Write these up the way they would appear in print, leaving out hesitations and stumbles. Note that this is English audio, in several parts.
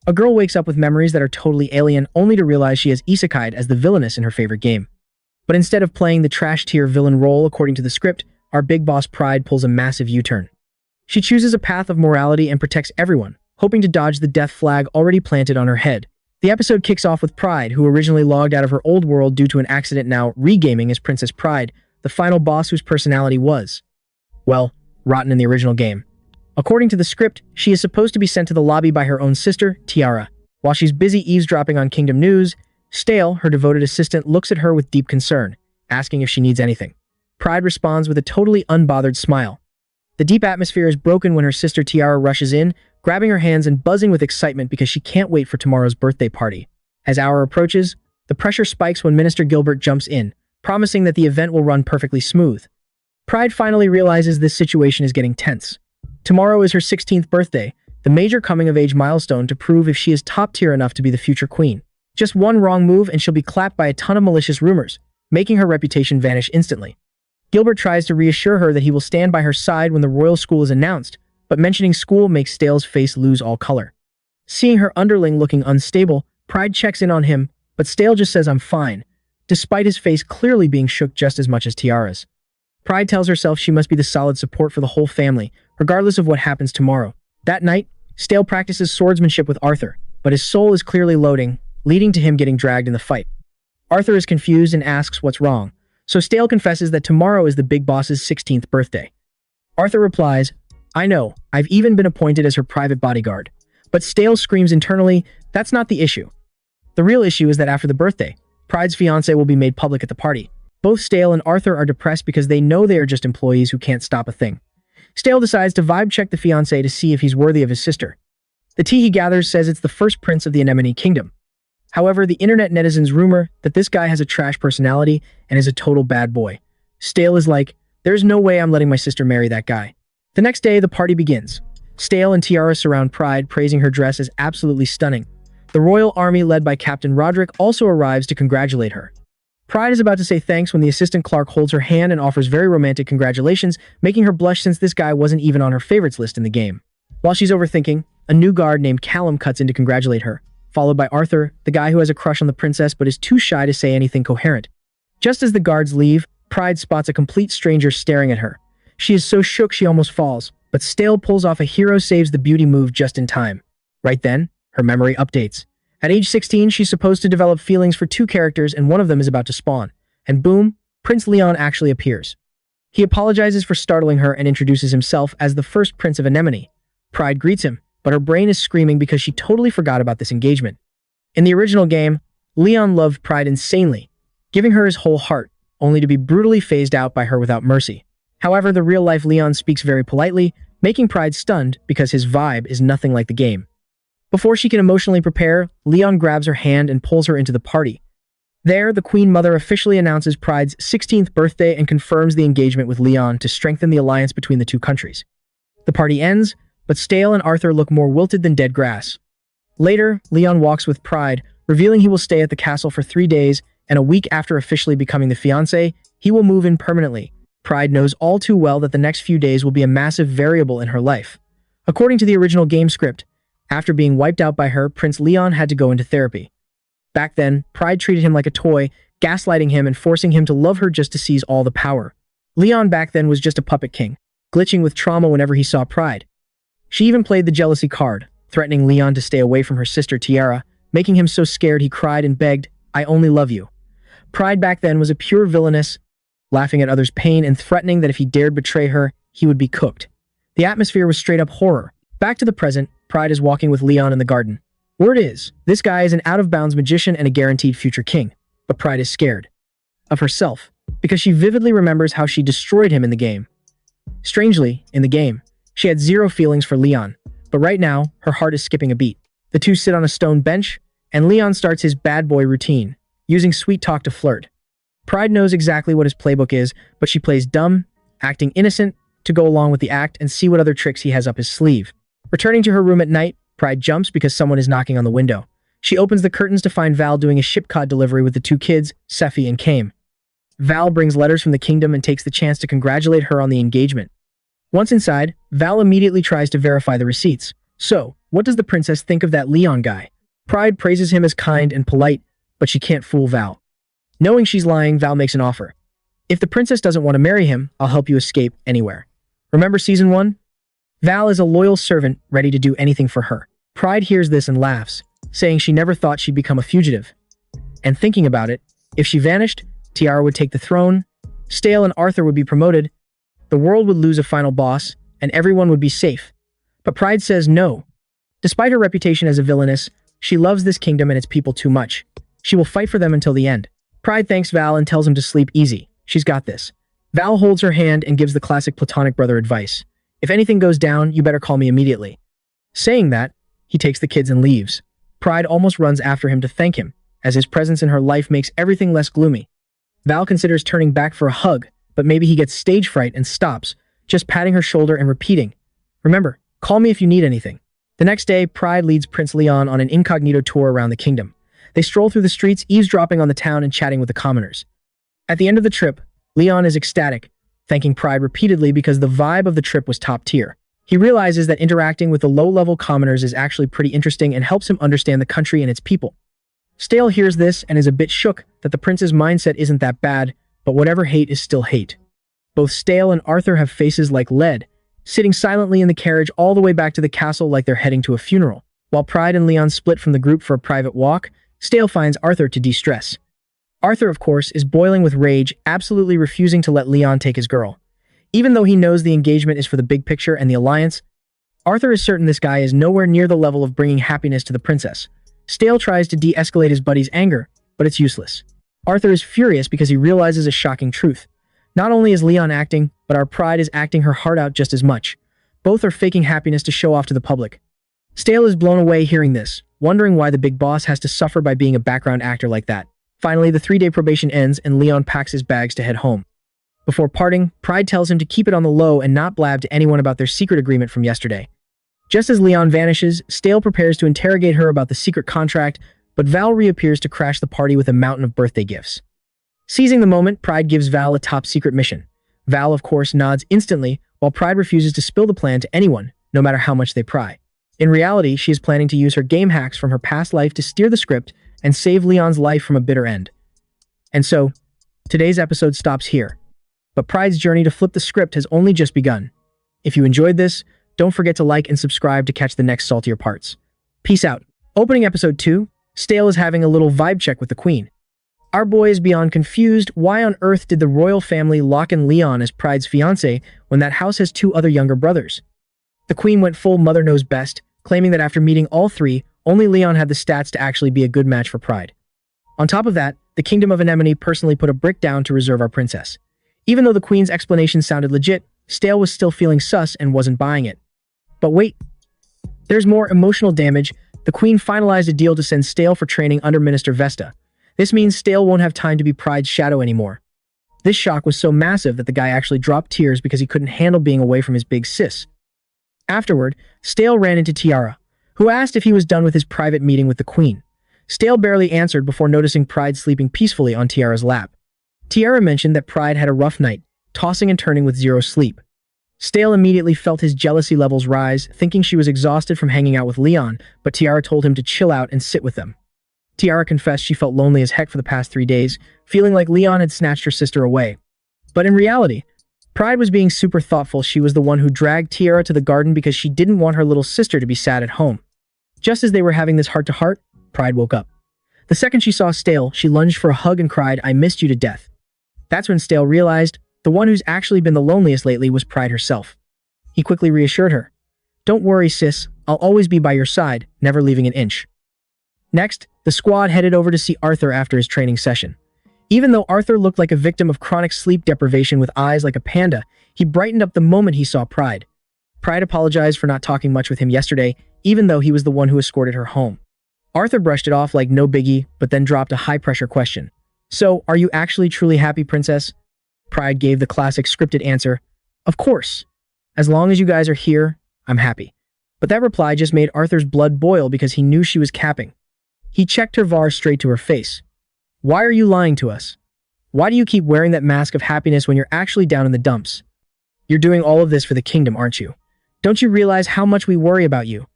A girl wakes up with memories that are totally alien only to realize she has isekai'd as the Villainess in her favorite game. But instead of playing the trash tier villain role according to the script, our big boss Pride pulls a massive U-turn. She chooses a path of morality and protects everyone, hoping to dodge the death flag already planted on her head. The episode kicks off with Pride, who originally logged out of her old world due to an accident, now regaming as Princess Pride, the final boss whose personality was, well, rotten in the original game. According to the script, she is supposed to be sent to the lobby by her own sister, Tiara. While she's busy eavesdropping on Kingdom news, Stale, her devoted assistant, looks at her with deep concern, asking if she needs anything. Pride responds with a totally unbothered smile. The deep atmosphere is broken when her sister Tiara rushes in, grabbing her hands and buzzing with excitement because she can't wait for tomorrow's birthday party. As hour approaches, the pressure spikes when Minister Gilbert jumps in, promising that the event will run perfectly smooth. Pride finally realizes this situation is getting tense. Tomorrow is her 16th birthday, the major coming-of-age milestone to prove if she is top-tier enough to be the future queen. Just one wrong move and she'll be clapped by a ton of malicious rumors, making her reputation vanish instantly. Gilbert tries to reassure her that he will stand by her side when the royal school is announced, but mentioning school makes Stale's face lose all color. Seeing her underling looking unstable, Pride checks in on him, but Stale just says I'm fine, despite his face clearly being shook just as much as Tiara's. Pride tells herself she must be the solid support for the whole family, regardless of what happens tomorrow. That night, Stale practices swordsmanship with Arthur, but his soul is clearly loading, leading to him getting dragged in the fight. Arthur is confused and asks what's wrong, so Stale confesses that tomorrow is the big boss's 16th birthday. Arthur replies, I know, I've even been appointed as her private bodyguard. But Stale screams internally, that's not the issue. The real issue is that after the birthday, Pride's fiancé will be made public at the party. Both Stale and Arthur are depressed because they know they are just employees who can't stop a thing. Stale decides to vibe check the fiancé to see if he's worthy of his sister. The tea he gathers says it's the first prince of the Anemone Kingdom. However, the internet netizens rumor that this guy has a trash personality and is a total bad boy. Stale is like, there's no way I'm letting my sister marry that guy. The next day, the party begins. Stale and Tiara surround Pride, praising her dress as absolutely stunning. The royal army led by Captain Roderick also arrives to congratulate her. Pride is about to say thanks when the assistant Clark holds her hand and offers very romantic congratulations, making her blush since this guy wasn't even on her favorites list in the game. While she's overthinking, a new guard named Callum cuts in to congratulate her, followed by Arthur, the guy who has a crush on the princess but is too shy to say anything coherent. Just as the guards leave, Pride spots a complete stranger staring at her. She is so shook she almost falls, but Stale pulls off a hero saves the beauty move just in time. Right then, her memory updates. At age 16, she's supposed to develop feelings for two characters and one of them is about to spawn. And boom, Prince Leon actually appears. He apologizes for startling her and introduces himself as the first Prince of Anemone. Pride greets him, but her brain is screaming because she totally forgot about this engagement. In the original game, Leon loved Pride insanely, giving her his whole heart, only to be brutally phased out by her without mercy. However, the real-life Leon speaks very politely, making Pride stunned because his vibe is nothing like the game. Before she can emotionally prepare, Leon grabs her hand and pulls her into the party. There, the Queen Mother officially announces Pride's 16th birthday and confirms the engagement with Leon to strengthen the alliance between the two countries. The party ends, but Stale and Arthur look more wilted than dead grass. Later, Leon walks with Pride, revealing he will stay at the castle for 3 days, and a week after officially becoming the fiancé, he will move in permanently. Pride knows all too well that the next few days will be a massive variable in her life. According to the original game script, after being wiped out by her, Prince Leon had to go into therapy. Back then, Pride treated him like a toy, gaslighting him and forcing him to love her just to seize all the power. Leon back then was just a puppet king, glitching with trauma whenever he saw Pride. She even played the jealousy card, threatening Leon to stay away from her sister Tiara, making him so scared he cried and begged, I only love you. Pride back then was a pure villainess, laughing at others' pain and threatening that if he dared betray her, he would be cooked. The atmosphere was straight up horror. Back to the present, Pride is walking with Leon in the garden. Word is, this guy is an out-of-bounds magician and a guaranteed future king, but Pride is scared of herself because she vividly remembers how she destroyed him in the game. Strangely, in the game, she had zero feelings for Leon, but right now, her heart is skipping a beat. The two sit on a stone bench, and Leon starts his bad boy routine, using sweet talk to flirt. Pride knows exactly what his playbook is, but she plays dumb, acting innocent, to go along with the act and see what other tricks he has up his sleeve. Returning to her room at night, Pride jumps because someone is knocking on the window. She opens the curtains to find Val doing a shipcod delivery with the two kids, Sephi and Kame. Val brings letters from the kingdom and takes the chance to congratulate her on the engagement. Once inside, Val immediately tries to verify the receipts. So, What does the princess think of that Leon guy? Pride praises him as kind and polite, but she can't fool Val. Knowing she's lying, Val makes an offer. If the princess doesn't want to marry him, I'll help you escape anywhere. Remember season 1? Val is a loyal servant, ready to do anything for her. Pride hears this and laughs, saying she never thought she'd become a fugitive. And thinking about it, if she vanished, Tiara would take the throne, Stale and Arthur would be promoted, the world would lose a final boss, and everyone would be safe. But Pride says no. Despite her reputation as a villainess, she loves this kingdom and its people too much. She will fight for them until the end. Pride thanks Val and tells him to sleep easy. She's got this. Val holds her hand and gives the classic platonic brother advice. If anything goes down, you better call me immediately. Saying that, he takes the kids and leaves. Pride almost runs after him to thank him, as his presence in her life makes everything less gloomy. Val considers turning back for a hug, but maybe he gets stage fright and stops, just patting her shoulder and repeating, "Remember, call me if you need anything." The next day, Pride leads Prince Leon on an incognito tour around the kingdom. They stroll through the streets, eavesdropping on the town and chatting with the commoners. At the end of the trip, Leon is ecstatic, thanking Pride repeatedly because the vibe of the trip was top tier. He realizes that interacting with the low-level commoners is actually pretty interesting and helps him understand the country and its people. Stale hears this and is a bit shook that the prince's mindset isn't that bad, but whatever hate is still hate. Both Stale and Arthur have faces like lead, sitting silently in the carriage all the way back to the castle like they're heading to a funeral. While Pride and Leon split from the group for a private walk, Stale finds Arthur to de-stress. Arthur, of course, is boiling with rage, absolutely refusing to let Leon take his girl. Even though he knows the engagement is for the big picture and the alliance, Arthur is certain this guy is nowhere near the level of bringing happiness to the princess. Stale tries to de-escalate his buddy's anger, but it's useless. Arthur is furious because he realizes a shocking truth. Not only is Leon acting, but our Pride is acting her heart out just as much. Both are faking happiness to show off to the public. Stale is blown away hearing this, wondering why the big boss has to suffer by being a background actor like that. Finally, the 3-day probation ends and Leon packs his bags to head home. Before parting, Pride tells him to keep it on the low and not blab to anyone about their secret agreement from yesterday. Just as Leon vanishes, Stale prepares to interrogate her about the secret contract, but Val reappears to crash the party with a mountain of birthday gifts. Seizing the moment, Pride gives Val a top-secret mission. Val, of course, nods instantly, while Pride refuses to spill the plan to anyone, no matter how much they pry. In reality, she is planning to use her game hacks from her past life to steer the script and save Leon's life from a bitter end. And so, today's episode stops here. But Pride's journey to flip the script has only just begun. If you enjoyed this, don't forget to like and subscribe to catch the next saltier parts. Peace out. Opening episode 2, Stale is having a little vibe check with the queen. Our boy is beyond confused. Why on earth did the royal family lock in Leon as Pride's fiancé when that house has 2 other younger brothers? The queen went full mother knows best, claiming that after meeting all 3, only Leon had the stats to actually be a good match for Pride. On top of that, the Kingdom of Anemone personally put a brick down to reserve our princess. Even though the queen's explanation sounded legit, Stale was still feeling sus and wasn't buying it. But wait, there's more emotional damage. The queen finalized a deal to send Stale for training under Minister Vesta. This means Stale won't have time to be Pride's shadow anymore. This shock was so massive that the guy actually dropped tears because he couldn't handle being away from his big sis. Afterward, Stale ran into Tiara, who asked if he was done with his private meeting with the queen. Stale barely answered before noticing Pride sleeping peacefully on Tiara's lap. Tiara mentioned that Pride had a rough night, tossing and turning with 0 sleep. Stale immediately felt his jealousy levels rise, thinking she was exhausted from hanging out with Leon, but Tiara told him to chill out and sit with them. Tiara confessed she felt lonely as heck for the past 3 days, feeling like Leon had snatched her sister away. But in reality, Pride was being super thoughtful. She was the one who dragged Tiara to the garden because she didn't want her little sister to be sad at home. Just as they were having this heart-to-heart, Pride woke up. The second she saw Stale, she lunged for a hug and cried, "I missed you to death." That's when Stale realized the one who's actually been the loneliest lately was Pride herself. He quickly reassured her, "Don't worry, sis, I'll always be by your side, never leaving an inch." Next, the squad headed over to see Arthur after his training session. Even though Arthur looked like a victim of chronic sleep deprivation with eyes like a panda, he brightened up the moment he saw Pride. Pride apologized for not talking much with him yesterday, even though he was the one who escorted her home. Arthur brushed it off like no biggie, but then dropped a high-pressure question. "So, are you actually truly happy, princess?" Pride gave the classic scripted answer, "Of course. As long as you guys are here, I'm happy." But that reply just made Arthur's blood boil because he knew she was capping. He checked her var straight to her face. "Why are you lying to us? Why do you keep wearing that mask of happiness when you're actually down in the dumps? You're doing all of this for the kingdom, aren't you? Don't you realize how much we worry about you?"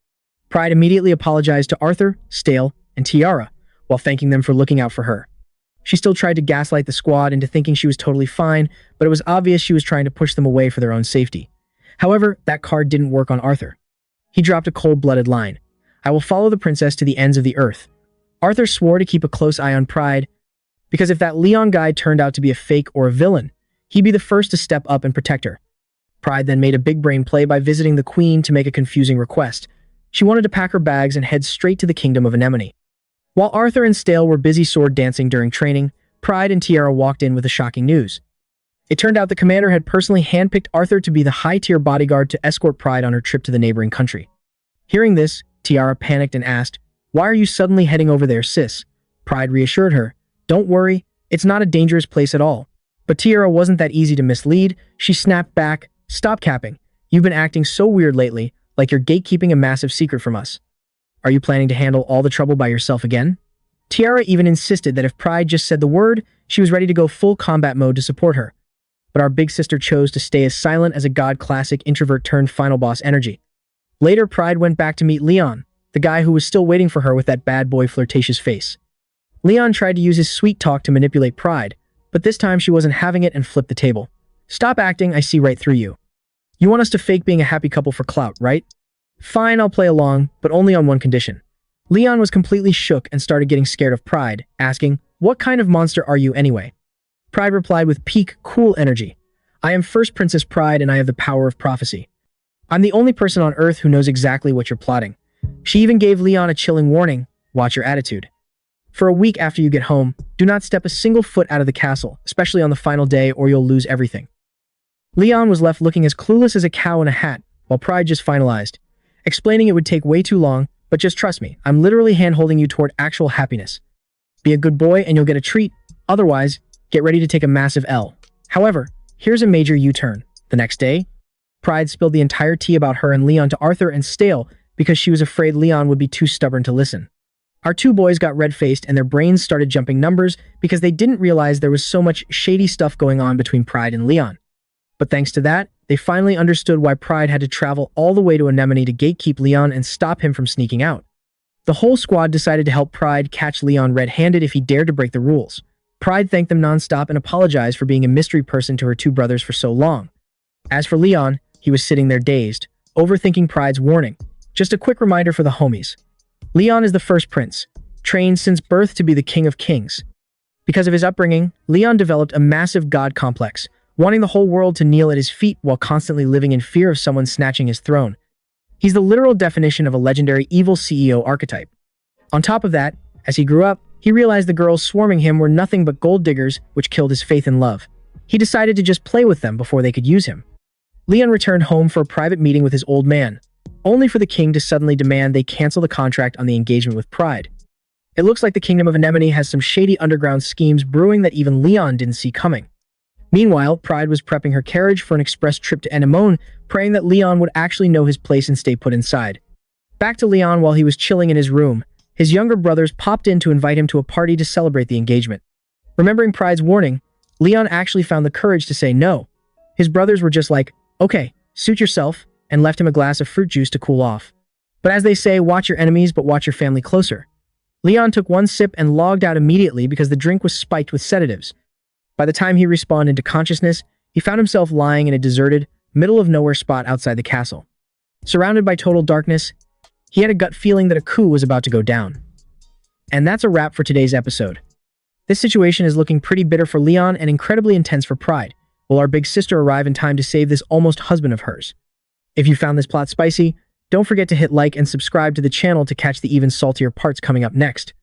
Pride immediately apologized to Arthur, Stale, and Tiara, while thanking them for looking out for her. She still tried to gaslight the squad into thinking she was totally fine, but it was obvious she was trying to push them away for their own safety. However, that card didn't work on Arthur. He dropped a cold-blooded line. "I will follow the princess to the ends of the earth." Arthur swore to keep a close eye on Pride, because if that Leon guy turned out to be a fake or a villain, he'd be the first to step up and protect her. Pride then made a big brain play by visiting the queen to make a confusing request. She wanted to pack her bags and head straight to the kingdom of Anemone. While Arthur and Stale were busy sword dancing during training, Pride and Tiara walked in with the shocking news. It turned out the commander had personally handpicked Arthur to be the high-tier bodyguard to escort Pride on her trip to the neighboring country. Hearing this, Tiara panicked and asked, "Why are you suddenly heading over there, sis?" Pride reassured her, "Don't worry, it's not a dangerous place at all." But Tiara wasn't that easy to mislead. She snapped back, "Stop capping. You've been acting so weird lately, like you're gatekeeping a massive secret from us. Are you planning to handle all the trouble by yourself again?" Tiara even insisted that if Pride just said the word, she was ready to go full combat mode to support her. But our big sister chose to stay as silent as a god classic introvert turned final boss energy. Later, Pride went back to meet Leon, the guy who was still waiting for her with that bad boy flirtatious face. Leon tried to use his sweet talk to manipulate Pride, but this time she wasn't having it and flipped the table. "Stop acting, I see right through you. You want us to fake being a happy couple for clout, right? Fine, I'll play along, but only on one condition." Leon was completely shook and started getting scared of Pride, asking, "What kind of monster are you anyway?" Pride replied with peak, cool energy, "I am First Princess Pride and I have the power of prophecy. I'm the only person on Earth who knows exactly what you're plotting." She even gave Leon a chilling warning, "Watch your attitude. For a week after you get home, do not step a single foot out of the castle, especially on the final day, or you'll lose everything." Leon was left looking as clueless as a cow in a hat, while Pride just finalized, explaining it would take way too long, "But just trust me, I'm literally hand-holding you toward actual happiness. Be a good boy and you'll get a treat, otherwise, get ready to take a massive L." However, here's a major U-turn. The next day, Pride spilled the entire tea about her and Leon to Arthur and Stale because she was afraid Leon would be too stubborn to listen. Our two boys got red-faced and their brains started jumping numbers because they didn't realize there was so much shady stuff going on between Pride and Leon. But thanks to that, they finally understood why Pride had to travel all the way to Anemone to gatekeep Leon and stop him from sneaking out. The whole squad decided to help Pride catch Leon red-handed if he dared to break the rules. Pride thanked them non-stop and apologized for being a mystery person to her two brothers for so long. As for Leon, he was sitting there dazed, overthinking Pride's warning. Just a quick reminder for the homies. Leon is the first prince, trained since birth to be the king of kings. Because of his upbringing, Leon developed a massive god complex, wanting the whole world to kneel at his feet while constantly living in fear of someone snatching his throne. He's the literal definition of a legendary evil CEO archetype. On top of that, as he grew up, he realized the girls swarming him were nothing but gold diggers, which killed his faith in love. He decided to just play with them before they could use him. Leon returned home for a private meeting with his old man, only for the king to suddenly demand they cancel the contract on the engagement with Pride. It looks like the kingdom of Anemone has some shady underground schemes brewing that even Leon didn't see coming. Meanwhile, Pride was prepping her carriage for an express trip to Anemone, praying that Leon would actually know his place and stay put inside. Back to Leon while he was chilling in his room, his younger brothers popped in to invite him to a party to celebrate the engagement. Remembering Pride's warning, Leon actually found the courage to say no. His brothers were just like, "Okay, suit yourself," and left him a glass of fruit juice to cool off. But as they say, watch your enemies but watch your family closer. Leon took one sip and logged out immediately because the drink was spiked with sedatives. By the time he respawned into consciousness, he found himself lying in a deserted, middle-of-nowhere spot outside the castle. Surrounded by total darkness, he had a gut feeling that a coup was about to go down. And that's a wrap for today's episode. This situation is looking pretty bitter for Leon and incredibly intense for Pride. Will our big sister arrive in time to save this almost husband of hers? If you found this plot spicy, don't forget to hit like and subscribe to the channel to catch the even saltier parts coming up next.